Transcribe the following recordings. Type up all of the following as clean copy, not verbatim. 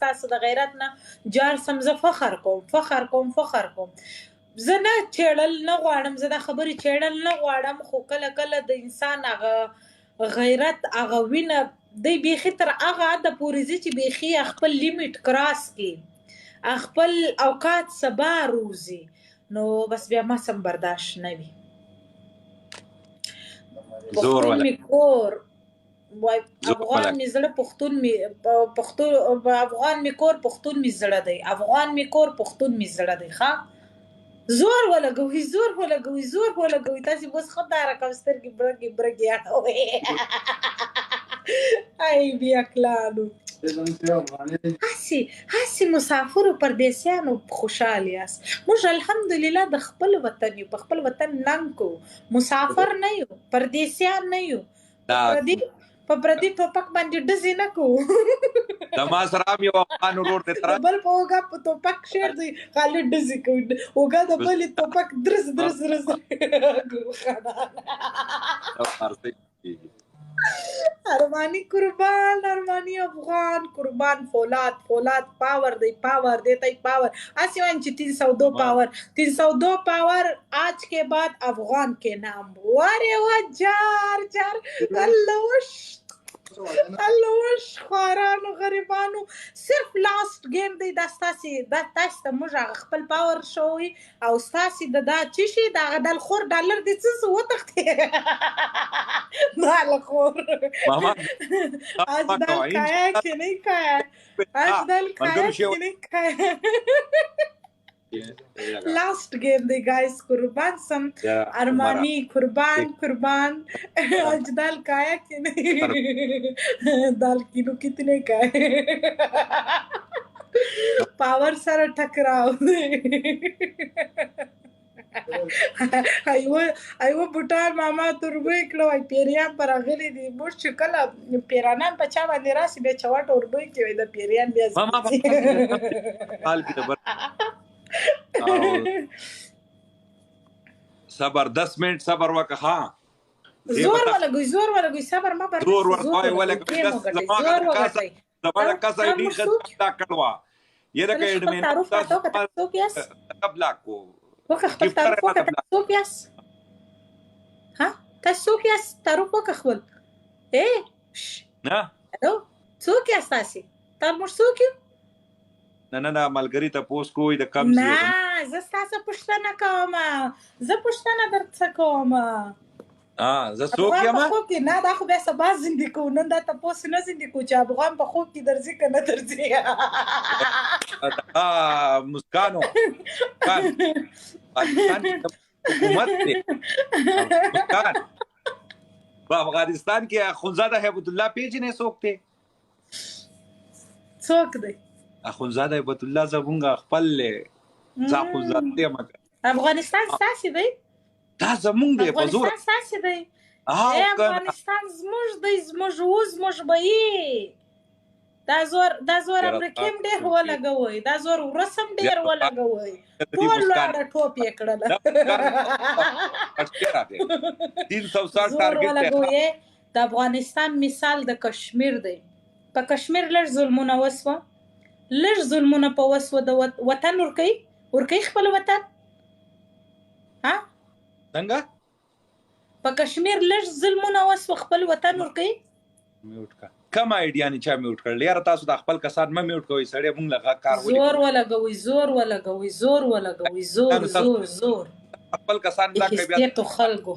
تاسو د غیرت نه جار سم زه فخر کوم زه نه چیړل نه غواړم زه دا خبرې چیړل نه غواړم خو کله کله د انسان هغه غیرت هغه وینه دی بیخي تر هغه حده پورې ځي چې بیخي خپل لیمیټ کراس کړي خپل اوقات سبا روزي نو بس بیا ما سم برداشت نه وي پښتون می کور وای افغان می زړه پښتون می افغان می کور پښتون می زړه دی افغان می کور پښتون می زړه دی ښا زور ولګوي تاسو بس خدای راکاو سترګې برګي اړوي ای بیا کلانو هسي مسافر او پردیسیانو خوشحال یاست موږ الحمدلله د خپل وطن یو په خپل وطن ننګ کو مسافر نه یو پردیسیان نه یو په پردي ټوپک باندې ډزې نه کو د ما سره هم یو افغان ورور دی بل په اوږه په ټوپک شعر دی خالي ډزې کوي اوږه د بلې ټوپک درز ارمانی قربان ارمانی افغان قربان فولاد پاور دی تای پاور ایسی وان چې 302 پاور آج کے بعد افغان کے نام واره و جار اللهوش خوارانو غریبانو صرف لاست گیم دی دا ستاسي دا تاسو ته موږ خپل پاور شوی او ستاسي د دا چې شي دا غدل خور ډالر دي څه وتختي مال خور ماما आज दल खाया कि नहीं खाया लास्ट गेम दे गाइस कुर्बान सम अरमानी कुर्बान आज दाल खाया कि नहीं दाल किलो कितने का है पावर सारा टकराव ایو بوټان ماما تربوی کړو پیریان پر غلي دي موږ چې کله پیرانان په چا باندې راسي به چوټ اوربوي کوي د پیریان بیا حال کې خبر صبر 10 منټ صبر وکړه ها زور ولګوي صبر ما بر زور ولګوي زبر کاسه دې خدای کړوا یره کې اډمن تاسو کیس قبل کو وکه خپل تعارف وکه تاسو کیس ها تاسو کیس تعارف وکه خپل نه الو څوک یې تاسو تر مو څوک نه ملګری ته پوس کوی د کم نه زه تاسو پښتنه کوم زه پښتنه درته کوم زه څوک یم نه دا خو به سبا زندګی کو نن دا تاسو نه زندګی کو چې افغان په خو کې درځي کنه درځي مسکانو حکومت دی په افغانستان کې اخونزاده هیبت الله پیژنې څوک دی اخونزاده هیبت الله زمونږ خپل ځاخونزاده مګر افغانستان ستاسو دی دا زمونږ دی په زور افغانستان ستاسو دی افغانستان زموږ دی زموږ به دا زور امریکیم ډیر ولګوي دا زور ورسم ډیر ولګوي ټول لاره ټوپ یې کړل 360 ټارګټ د افغانستان مثال د کشمیر دی په کشمیر لږ ظلمونه په وسو د وطن ورکی خپل وطن ها څنګه په کشمیر لږ ظلمونه وسو خپل وطن ورکی میوټ کا کم ایډیا نه چا میوټ کړل یاره تاسو د خپل کسان ما میوټ کوئ سړی مونږ له کار ولګوي زور خپل کسان دا کوي بیا ته خلکو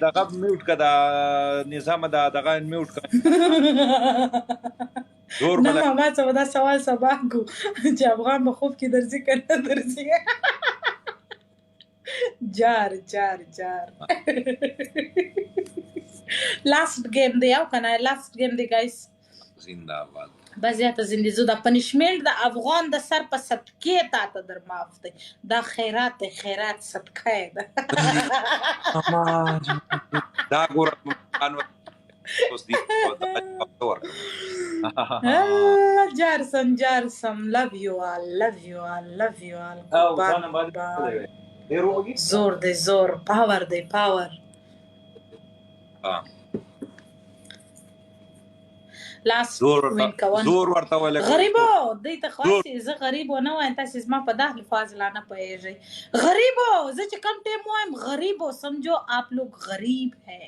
دغه میوټ کړه نظام دغه میوټ کړه زور نه ما څه ودا سوال سبا کو چې افغان په خوب کې درځي کنه درځي جار लास्ट गेम دی او کنه लास्ट गेम دی गाइस زنده‌باد بازیاته زندگی زو د پنیشمنت د افغان د سر په صدقې تا ته در معاف دی دا خیرات صدقه ده دا ګور اوس دی جارسم love you all زور دی پاور دی لاس وین کوون زور ورته ولګوي غریبو دوی ته خاصې زه غریب ونه وایم تاسې زما په دا الفاظ لا نه پوهېږئ غریبو زه چې کم ټایم وایم غریبو سمجھو آپ لوگ غریب ہے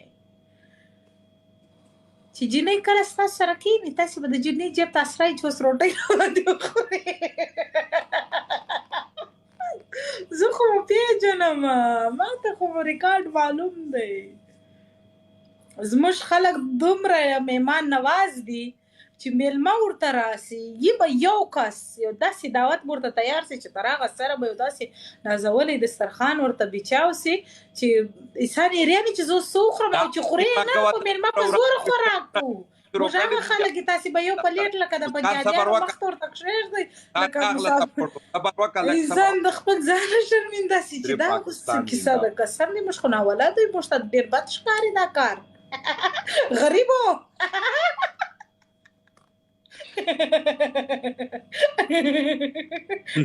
چې جنۍ کله ستاسو سره کښېني تاسې به د جنۍ جیب ته اسرای چې اوس روټۍ باندې وخورې زه خو مو پېژنم ما ته خو مو ریکارډ معلوم دی زموږ خلک دومره مهمان نواز دي چې میلمه ورته راسي یي به یو کس یو داسې دعوت ورته تیار سي چې تر هغه سره به یو داسې نازولی دسترخوان ورته بیچاو سي چې انسان یې ریاني چې زه اوس څه وخورم او چې خورې نه په میلمه په زور خوراک کوو موږ هغه خلک تاسې به یو پلیټ لکه د پنجابیانو مخ ته ورته کښېږدئ لکه انسان د خپل ځان نه شرمنده سي چې دا اوس څه کیسه ده قسم دې موږ خو ناولده یو موږ ته ډېر بد ښکاري دا کار غریبو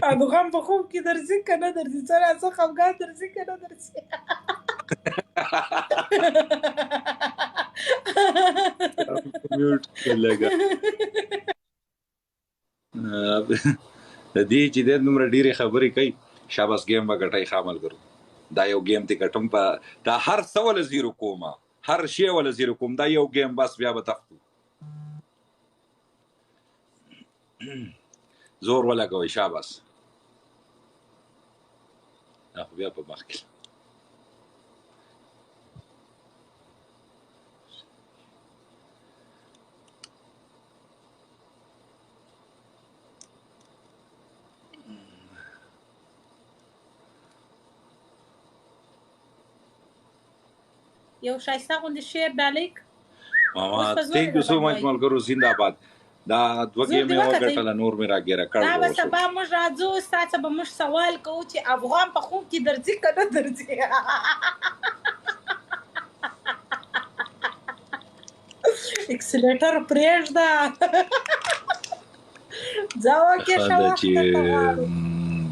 ادغام په خوب کې درځي که نه درځي سره څه خفګان درځي که نه درځي د دې چې د دومره ډېرې خبرې کوي شاباس ګیم به ګټئ ښه ملګرو دا یو ګیم دې ګټم په دا هر څه وله زیرو کومه هر شی وله زیرو کوم دا یو ګیم بس بیا به تختو زور ولګوئ شاباس دا خو بیا په مخ کې یو ښایسته غوندې شعر ډالۍ ماما تھینک یو سو مچ ملګرو زنده‌باد دا دوه ګیمې وګټله نور مې راګیره کړ دا به سبا موږ راځو ستا څه به موږ سوال کوو چې افغان په خوب کې درځي که نه درځي اکسلیټر پرېږده ځه وکې ښه وخت درته غواړو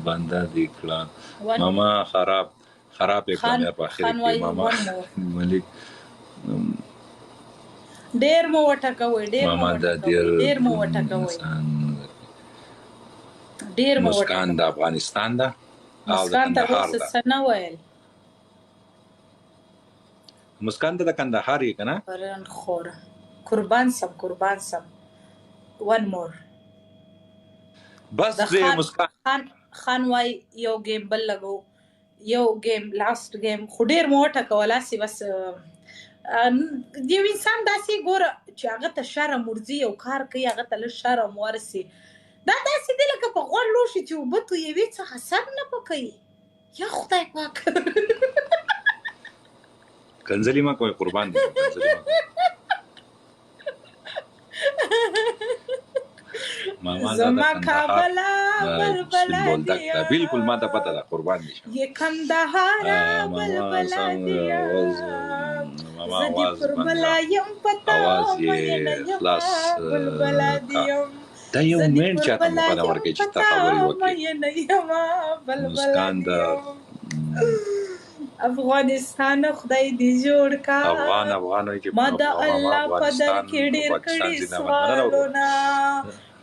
بنده دې کړه ماما خراب یې کړه مې په اخر کې ماما ملک ډېر مو وټکوئ ډېر مو وټکوئ مسکان د افغانستان ده او د کندهار ده څه نه ویل مسکان د کندهار یې که نه خوره قربان سم ون مور بس مسکان خان وای یو گیم بل لګو یو گیم لاست گیم خو ډېر مو وټکول هسې بس یو انسان داسې ګوره چې هغه ته شرم ورځي یو کار کوي هغه ته لږ شرم ورسي دا داسې دی لکه په غوړ لوښي چې اوبه تویوي څه اثر نه پکوي یا خدای پاک کنځلې مه کوئ قربان دي زما کابله بلبله دیا بالکل ما ته پته ده قربان دي یہ کندهاره بلبله دیا زدی پر بلا یم پتا مینه یما بلبله دیم دا یو مین چاته مو پته ورکړي چې تا خبرې وکړي مینه یما بلبله دیم افغانستان خدای دې جوړ کا افغان وای چې ما د الله په در کې ډېر کړي سوالونه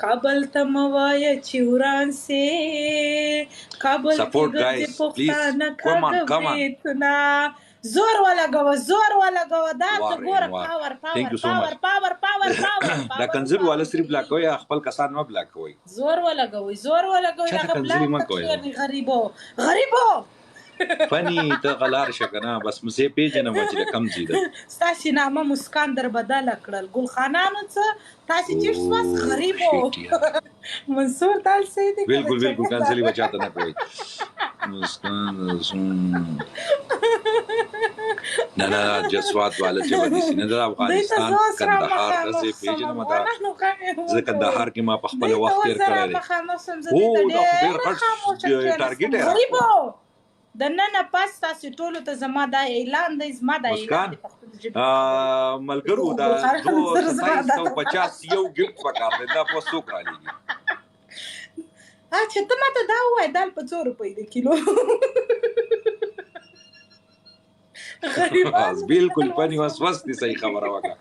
کابل ته موایه چې وران سي کابل کې ګرځي پښتانه کاږه زور ولګوه دا ته ګوره پاور دا کنځل والا صرف بلاک کوي خپل کسان ما بلاک کوي زور ولګوي هغه بلاک کوي غریبو فني ته غلار شکنه بس مزه پیژنم چې کم زیده ستاسو نامه مسکان در بدل کړل ګل خانانو څه تاسو چې واس غریبو منصور تال سید بالکل کنځلې بچاته نه کوي مسکان نه جسوات والا چې ودی سینه د افغانستان کندهار د پیژنم دا زه کندهار کې ما په خپل وخت تیر کړی او دا ډېر هټ ټارګټ دی د نن پاس تاسو ټولو ته زما دا اعلان دی زما دا اعلان ملګرو دا 2750 یو ګفت پکار دی دا په څو کالېږي چې ته ماته دا ووایې دال په 2 روپۍ د کیلو بالکل پنی وسوس دي صحیح خبره وکړه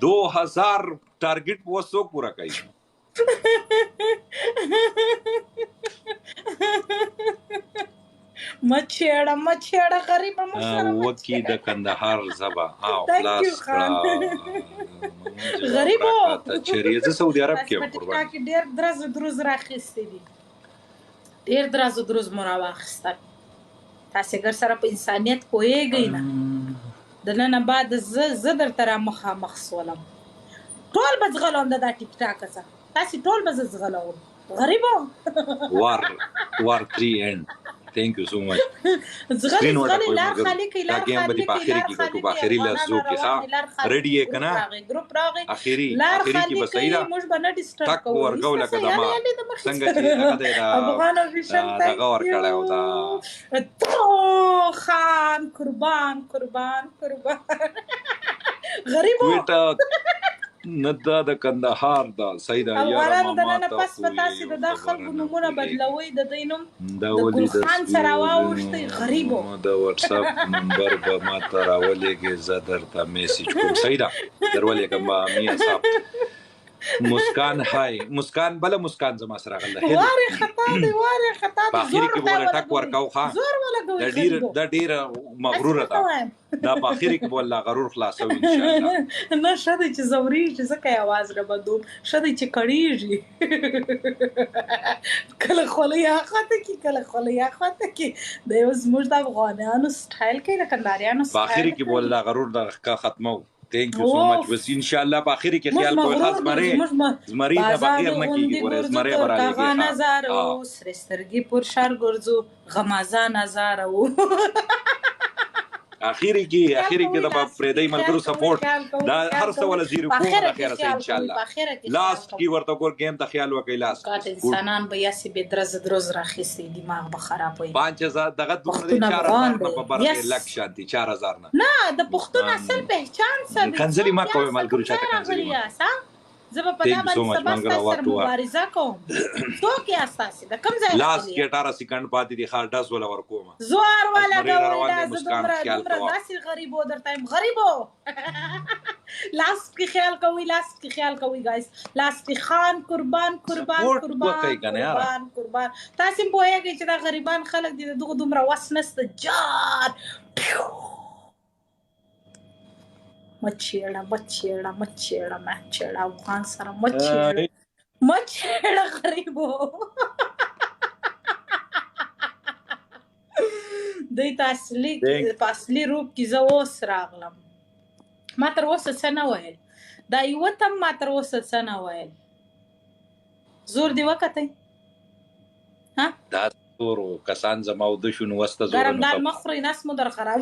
2000 ټارګټ په وسو پورا کوي. مچېړه غریبه مشره وکی د کندهار زبا خلاص غریبو چیرې زه سعودي عرب کې قربان کې ډېر دروز راخېستې دي، ډېر دروز مو راواخیستل. تاسې ګر سره په انسانیت پوهېږئ نه. د نن نه بعد زه درته را مخامخ سولم، ټول به ځغلوم د دا ټیک ټاکه څه، تاسې ټول به زه ځغلوم غریبو. وار 3 end. Thank you so much. زغلی لار خالی کی لار خالی کی کو باخری لاسو کی ها ریډی کنا ګروپ راغی اخیری کی بسیدا موږ باندې ډیسټرب کوو تک ورغو لکه دما څنګه چې هغه د افغانو ویشن ته دغه ور کړو دا خان قربان غریبو ندا د کندهار دا سید یاره ما ته پس پتاسي د خلکو نمونه بدلوي د دینم د خان سره واوښتي غریبو د واتس اپ نمبر به ما ته راولېږي زه درته میسج کوم سیدا درولې کوم میا صاحب مسکان هاي مسکان بل مسکان زما سره غل واره خطا دی په اخر کې بوله ټک ورکاو ښا د ډیر مغرور ده دا په اخر کې بوله غرور خلاصو ان شاء الله نه شته چې زوري چې زکه आवाज را بدوم شته چې کړيږي کله خولیا خاطه کې د یو زموږ د افغانانو سټایل کې د کندهاریانو په اخر کې بوله غرور د ختمو. Thank you so much. بس ان شاء الله په اخر کې خیال کوی خاص زمری نه بغیر نه کیږي ورې زمری برابر کیږي نظر او سرسترګي پر شار ګرځو غمازه نظر او اخیری کې د پردی ملګرو سپورټ دا هر څه ول زیرو کوم د خیره سره ان شاء الله لاست کی ورته ګور گیم ته خیال وکي لاست انسانان به یاسي به دروز راخسي دماغ به خراب وي 5000 دغه دوه 4000 په برخه لک شانتي 4000 نه د پښتون اصل پہچان سره کنځلي ما کوي ملګرو چاته کنځلي زه په پدا باندې سره مبارزه کوم تو کې اساسي د کم ځای لاست کې 18 سکند پاتې دي خال 10 ولا ورکوم زوار والا غوډه زمره داسي غریبو در ټایم غریبو لاست کې خیال کوي گایز لاست کې خان قربان تاسو په یوه چې دا غریبان خلک دي دغه دومره وسنست جار مچېړه افغان سره مچېړه غریبو دوی اصلي روپ کې زه اوس راغلم ما تر اوسه څه نه ویل دا یو تم ما تر اوسه څه نه ویل زور دی وکتئ ها دا زور کسان زما د شنو وسته زور ګرم دال مخوري ناس مو در خراب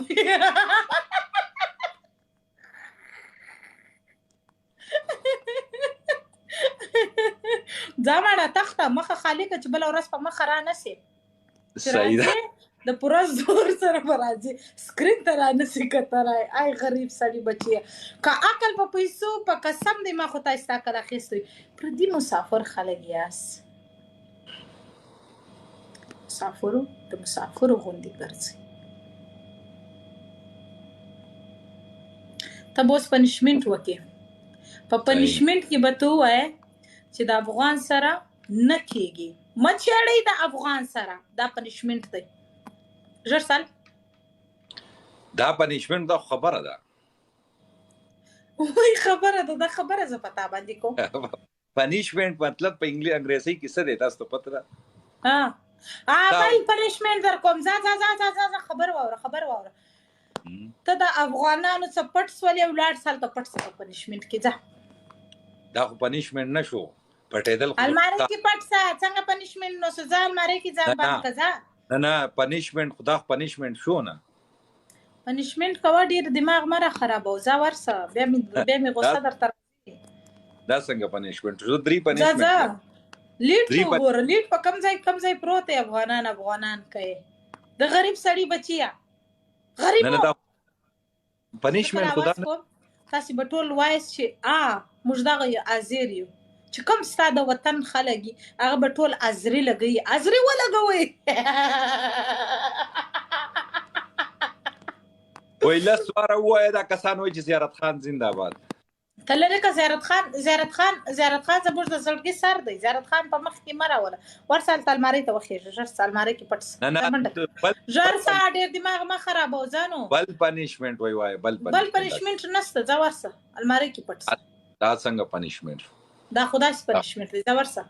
زمانه تخته مخه خالی که چې بل ورځ په مخه را نسی صحیح ده د پوره زور سره راځي سکرین ته را نسی کترای ای غریب سړی بچی که عقل په پیسو په قسم دی ما خو تاسو تا کله خېستوي پر دې مسافر خلک یاس مسافرو غوندې ګرځي ته اوس پنشمنټ وکې په پنشمنټ کې به تو وای چې د افغان سره نه کېږي مچېړی د افغان سره دا پنشمنټ دی ژر سال دا پنشمنټ دا خبره ده وای خبره ده دا خبره زه پتا باندې کوم پنشمنټ مطلب په انګلیسي کې څه دی تاسو ته پته ده بای پنشمنټ در کوم ځه خبر واوره ته د افغانانو څخه پټ سولې ولاړ سال ته پټ څه پنشمنټ کې ځه دا خو پنشمنټ نشو پټېدل خو الماری کې پټ څنګه پنشمنټ نو سزا الماری کې ځان باندې کزا نه پنشمنټ خدا پنشمنټ شو نه پنشمنټ کوا ډیر دماغ مره خرابو ځا ورسه بیا می غوسه در تر دا څنګه پنشمنټ شو 3 پنشمنټ لیډ په کم ځای پروت افغانان کوي د غریب سړی بچیا غریب نه دا پنشمنټ خدا تاسو به ټول وایس چې موږ دغه ازیر یو چې کوم ستاده وطن خلګي هغه به ټول ازری ولګوي وای لسواره وای دا کسان وای چې زیارت خان زنده‌باد کله لکه زیارت خان زموږ د زړګي سر دی. زیارت خان په مخ کې مراوله ورسال الماری ته وخیږي ژر الماری کې پټ ژر سا ډیر دماغ ما خرابو ځانو. بل پنیشمنت وای بل پنیشمنت نشته ځا ورسه الماری کې پټ. دا څنګه پنیشمنت؟ دا خدای سي پنیشمنت دی. ځا ورسه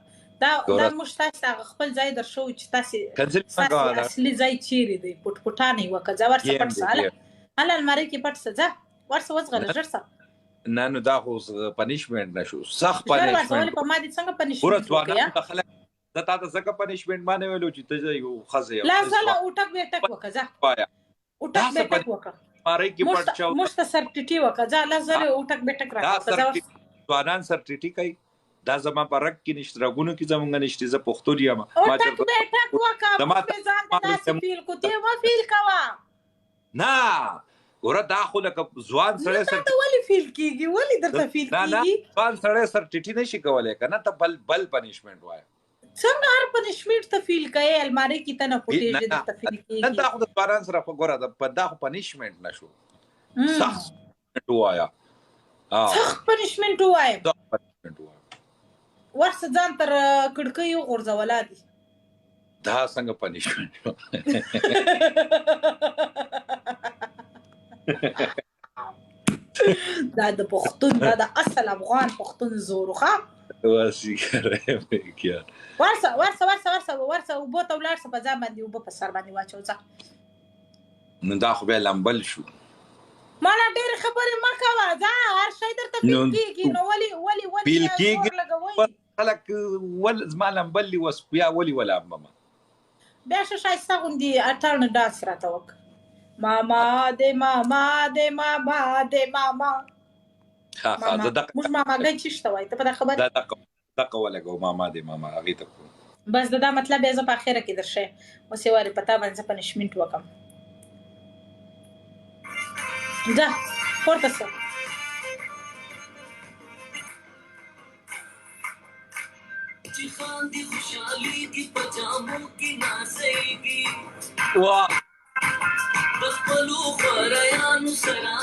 دا مشتاق خپل ځای در شو چې تاسو اصلي ځای چیرې دی پټانه وکړه. ځا ورسه پټ ساله هله الماری کې پټ ځا ورسه وځغله ژر سا. نه نو دا خو پنیشمنت نشو سخت پنیشمنت په ما دي څنګه پنیشمنت ورته ځوانان ته خلک دا تاسو څنګه پنیشمنت باندې ویلو چې ته یو خزه لا زله اوټک بیٹک وکړه وایا اوټک بیٹک وکړه ماري کې پټ چاو مختصر ټټي وکړه ځا لا زله اوټک بیٹک راکړه ځوانان سر ټټي کوي دا زما پرک کې نشته راګونو کې زمونږ نشته ز پښتو دی ما اوټک بیٹک وکړه په ځان تاسو فیل کو ته ما فیل کوا نه ګوره دا خو لکه ځوان سره سر ته ولې فیل کیږي ولې درته فیل کیږي؟ نه ځوان سره سر ټټي نشي کولای کنه ته بل پنیشمنت وای څنګه هر پنیشمنت ته فیل کوي الماری کې ته نه پټیږي درته فیل کیږي. دا خو د ځوان سره خو ګوره دا خو پنیشمنت نشو سخت وایا سخت پنیشمنت وای ورس ځان تر کړکۍ غورځولا دي. دا څنګه پنیشمنت دا د پښتون دا د اصل افغان پښتون زورخه واسی کرے کیا ورسه وبو ته ولاړ څه په ځا باندې وبو په سر باندې واچو ځه نو دا خو به لامبل شو مالا ډېر خبرې ما کوه ځه هر شی درته فیل کېږي نو ولې فیل کېږي خلک ول زما لامبل وس بیا ولې ولا ماما بیا ښایسته غوندې اټرن ډانس راته وکړه ماما دې ماما موږ ماماګۍ چې شته وای ته په دا خبر دا ولګو ماما دې ماما هغې ته کوو بس دا مطلب یې زه په اخره کې درشه اوس یې وارې پتا باندې پنیشمنت وکم ځه پورته شه واه